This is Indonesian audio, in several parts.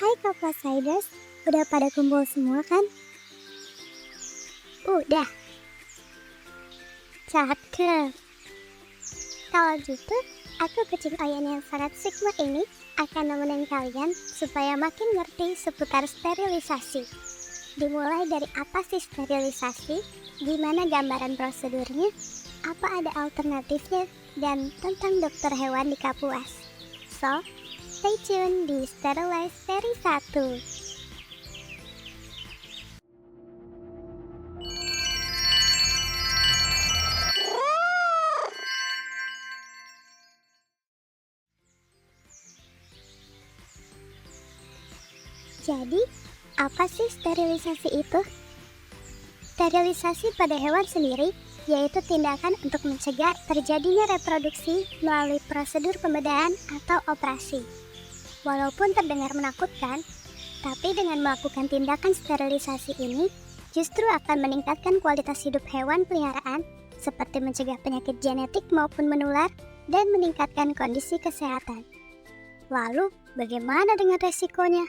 Hai Siders, udah pada kumpul semua kan? Udah, cakep. Kalau gitu, aku kucing Oyen yang sangat Sigma ini akan nemenin kalian supaya makin ngerti seputar sterilisasi. Dimulai dari apa sih sterilisasi, gimana gambaran prosedurnya, apa ada alternatifnya, dan tentang dokter hewan di Kapuas. So, stay tune di Sterilize seri 1. Jadi, apa sih sterilisasi itu? Sterilisasi pada hewan sendiri yaitu tindakan untuk mencegah terjadinya reproduksi melalui prosedur pembedahan atau operasi. Walaupun terdengar menakutkan, tapi dengan melakukan tindakan sterilisasi ini justru akan meningkatkan kualitas hidup hewan peliharaan seperti mencegah penyakit genetik maupun menular dan meningkatkan kondisi kesehatan. Lalu, bagaimana dengan resikonya?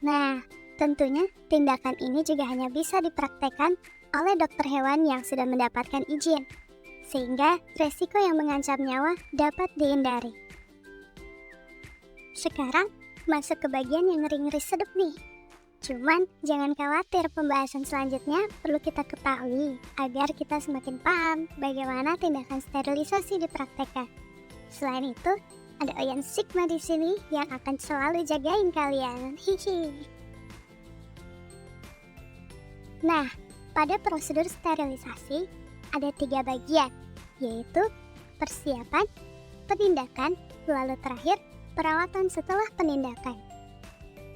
Nah, tentunya tindakan ini juga hanya bisa dipraktekkan oleh dokter hewan yang sudah mendapatkan izin, sehingga resiko yang mengancam nyawa dapat dihindari. Sekarang, masuk ke bagian yang ngeri-ngeri sedep nih. Cuman, jangan khawatir, pembahasan selanjutnya perlu kita ketahui agar kita semakin paham bagaimana tindakan sterilisasi dipraktekkan. Selain itu, ada Oyen Sigma di sini yang akan selalu jagain kalian. Hihi. Nah, pada prosedur sterilisasi ada 3 bagian, yaitu persiapan, penindakan, lalu terakhir perawatan setelah penindakan.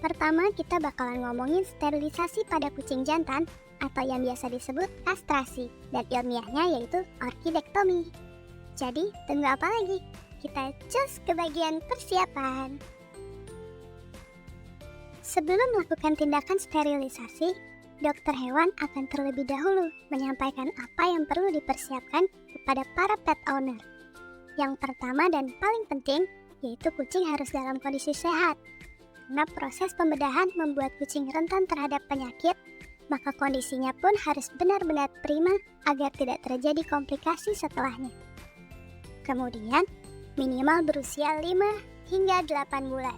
Pertama, kita bakalan ngomongin sterilisasi pada kucing jantan atau yang biasa disebut kastrasi, dan ilmiahnya yaitu orkidektomi. Jadi, tunggu apa lagi? Kita cus ke bagian persiapan. Sebelum melakukan tindakan sterilisasi, dokter hewan akan terlebih dahulu menyampaikan apa yang perlu dipersiapkan kepada para pet owner. Yang pertama dan paling penting, yaitu kucing harus dalam kondisi sehat. Karena proses pembedahan membuat kucing rentan terhadap penyakit, maka kondisinya pun harus benar-benar prima agar tidak terjadi komplikasi setelahnya. Kemudian, minimal berusia 5 hingga 8 bulan.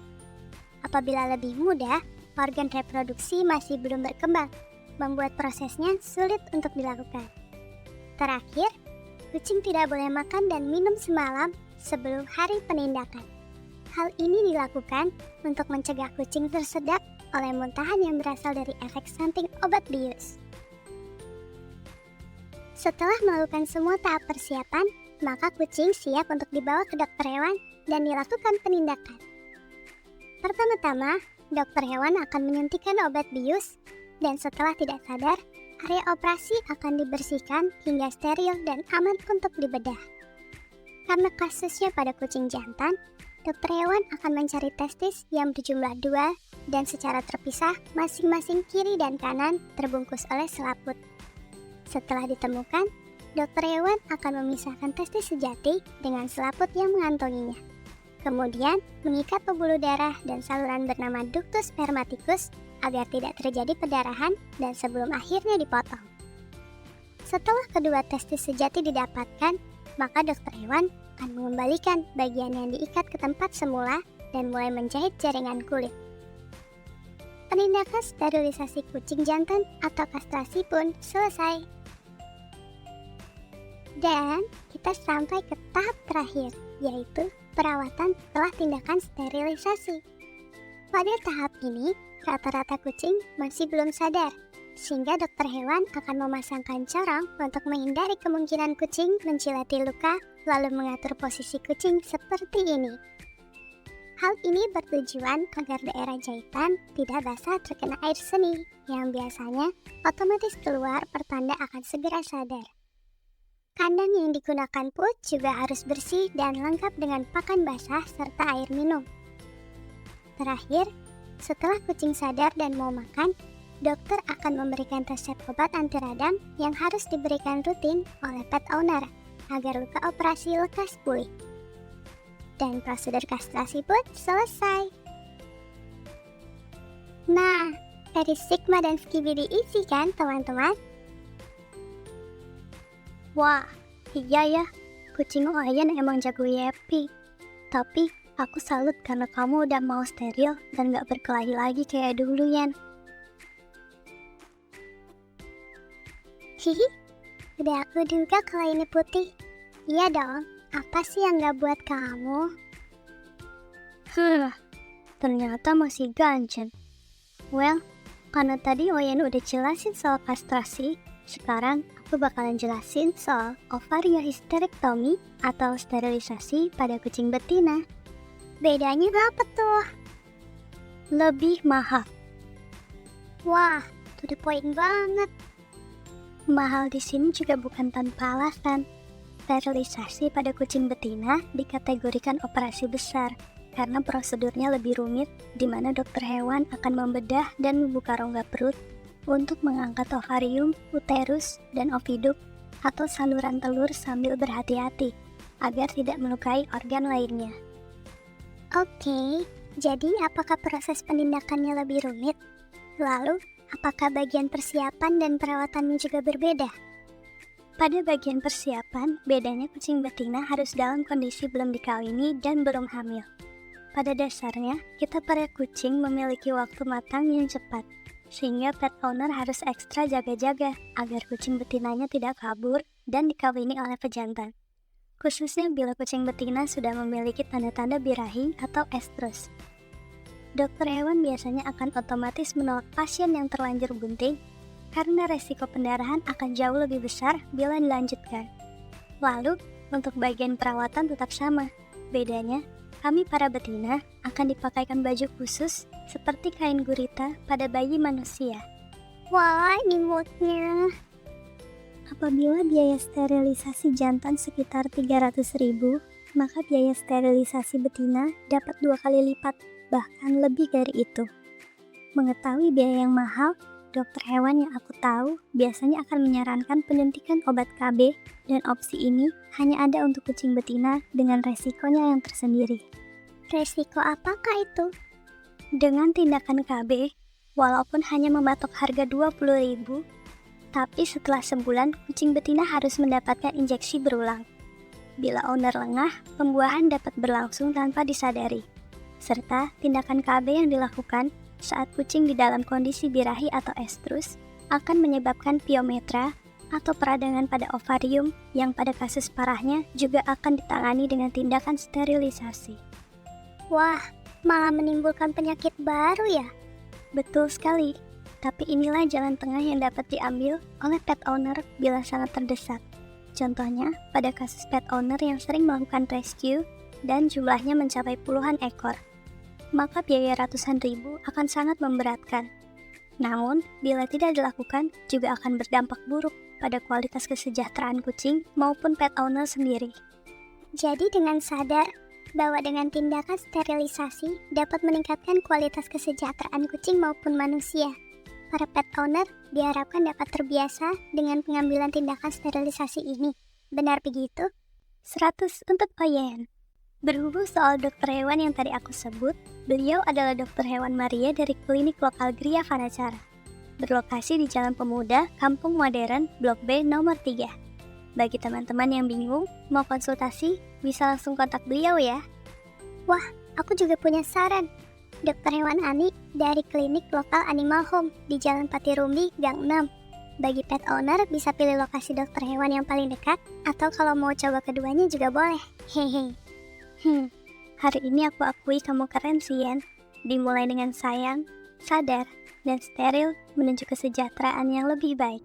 Apabila lebih muda, organ reproduksi masih belum berkembang, membuat prosesnya sulit untuk dilakukan. Terakhir, kucing tidak boleh makan dan minum semalam sebelum hari penindakan. Hal ini dilakukan untuk mencegah kucing tersedak oleh muntahan yang berasal dari efek samping obat bius. Setelah melakukan semua tahap persiapan, maka kucing siap untuk dibawa ke dokter hewan dan dilakukan penindakan. Pertama-tama, dokter hewan akan menyuntikkan obat bius dan setelah tidak sadar, area operasi akan dibersihkan hingga steril dan aman untuk dibedah. Karena kasusnya pada kucing jantan, dokter hewan akan mencari testis yang berjumlah 2 dan secara terpisah masing-masing kiri dan kanan terbungkus oleh selaput. Setelah ditemukan, dokter hewan akan memisahkan testis sejati dengan selaput yang mengantonginya. Kemudian, mengikat pembuluh darah dan saluran bernama ductus spermaticus agar tidak terjadi pendarahan dan sebelum akhirnya dipotong. Setelah kedua testis sejati didapatkan, maka dokter hewan akan mengembalikan bagian yang diikat ke tempat semula dan mulai menjahit jaringan kulit. Penindakan sterilisasi kucing jantan atau kastrasi pun selesai. Dan kita sampai ke tahap terakhir, yaitu perawatan setelah tindakan sterilisasi. Pada tahap ini, rata-rata kucing masih belum sadar, sehingga dokter hewan akan memasangkan corong untuk menghindari kemungkinan kucing mencilati luka, lalu mengatur posisi kucing seperti ini. Hal ini bertujuan agar daerah jahitan tidak basah terkena air seni, yang biasanya otomatis keluar pertanda akan segera sadar. Kandang yang digunakan pun juga harus bersih dan lengkap dengan pakan basah serta air minum. Terakhir, setelah kucing sadar dan mau makan, dokter akan memberikan resep obat anti radang yang harus diberikan rutin oleh pet owner agar luka operasi lekas pulih. Dan prosedur kastrasi pun selesai. Nah, dari Sigma dan Skibidi isi kan teman-teman? Wah, iya ya, kucing Oyen emang jago yappy. Tapi aku salut karena kamu udah mau steril dan gak berkelahi lagi kayak dulu, Yan. Hihi, udah aku duga kalau ini putih. Iya dong, apa sih yang gak buat kamu? Ternyata masih ganjen. Well, karena tadi Oyen udah jelasin soal kastrasi, sekarang aku bakalan jelasin soal ovariohysterectomy atau sterilisasi pada kucing betina. Bedanya apa tuh? Lebih mahal. Wah, to the point banget. Mahal di sini juga bukan tanpa alasan. Sterilisasi pada kucing betina dikategorikan operasi besar karena prosedurnya lebih rumit, di mana dokter hewan akan membedah dan membuka rongga perut untuk mengangkat ovarium, uterus, dan oviduk atau saluran telur sambil berhati-hati agar tidak melukai organ lainnya. Oke, jadi apakah proses penindakannya lebih rumit? Lalu, apakah bagian persiapan dan perawatannya juga berbeda? Pada bagian persiapan, bedanya kucing betina harus dalam kondisi belum dikawini dan belum hamil. Pada dasarnya, kita para kucing memiliki waktu matang yang cepat, sehingga pet owner harus ekstra jaga-jaga agar kucing betinanya tidak kabur dan dikawini oleh pejantan. Khususnya bila kucing betina sudah memiliki tanda-tanda birahi atau estrus. Dokter hewan biasanya akan otomatis menolak pasien yang terlanjur bunting karena resiko pendarahan akan jauh lebih besar bila dilanjutkan. Lalu, untuk bagian perawatan tetap sama. Bedanya, kami para betina akan dipakaikan baju khusus seperti kain gurita pada bayi manusia. Wah, ini moodnya. Apabila biaya sterilisasi jantan sekitar 300.000, maka biaya sterilisasi betina dapat 2 kali lipat, bahkan lebih dari itu. Mengetahui biaya yang mahal, dokter hewan yang aku tahu biasanya akan menyarankan penyuntikan obat KB, dan opsi ini hanya ada untuk kucing betina dengan resikonya yang tersendiri. Resiko apakah itu? Dengan tindakan KB, walaupun hanya mematok harga 20.000, tapi setelah sebulan kucing betina harus mendapatkan injeksi berulang. Bila owner lengah, pembuahan dapat berlangsung tanpa disadari. Serta tindakan KB yang dilakukan saat kucing di dalam kondisi birahi atau estrus akan menyebabkan piometra atau peradangan pada ovarium yang pada kasus parahnya juga akan ditangani dengan tindakan sterilisasi. Wah, malah menimbulkan penyakit baru ya? Betul sekali, tapi inilah jalan tengah yang dapat diambil oleh pet owner bila sangat terdesak. Contohnya, pada kasus pet owner yang sering melakukan rescue dan jumlahnya mencapai puluhan ekor, maka biaya ratusan ribu akan sangat memberatkan. Namun, bila tidak dilakukan, juga akan berdampak buruk pada kualitas kesejahteraan kucing maupun pet owner sendiri. Jadi dengan sadar bahwa dengan tindakan sterilisasi dapat meningkatkan kualitas kesejahteraan kucing maupun manusia, para pet owner diharapkan dapat terbiasa dengan pengambilan tindakan sterilisasi ini. Benar begitu? 100 untuk Oyen. Berhubung soal dokter hewan yang tadi aku sebut, beliau adalah dokter hewan Maria dari klinik lokal Gria Vanacara, berlokasi di Jalan Pemuda, Kampung Modern, Blok B nomor 3. Bagi teman-teman yang bingung, mau konsultasi, bisa langsung kontak beliau ya. Wah, aku juga punya saran. Dokter hewan Ani dari klinik lokal Animal Home di Jalan Patirumbi, Gang 6. Bagi pet owner bisa pilih lokasi dokter hewan yang paling dekat, atau kalau mau coba keduanya juga boleh. Hehe. Hari ini aku akui kamu keren sih, Yan. Dimulai dengan sayang, sadar, dan steril menuju kesejahteraan yang lebih baik.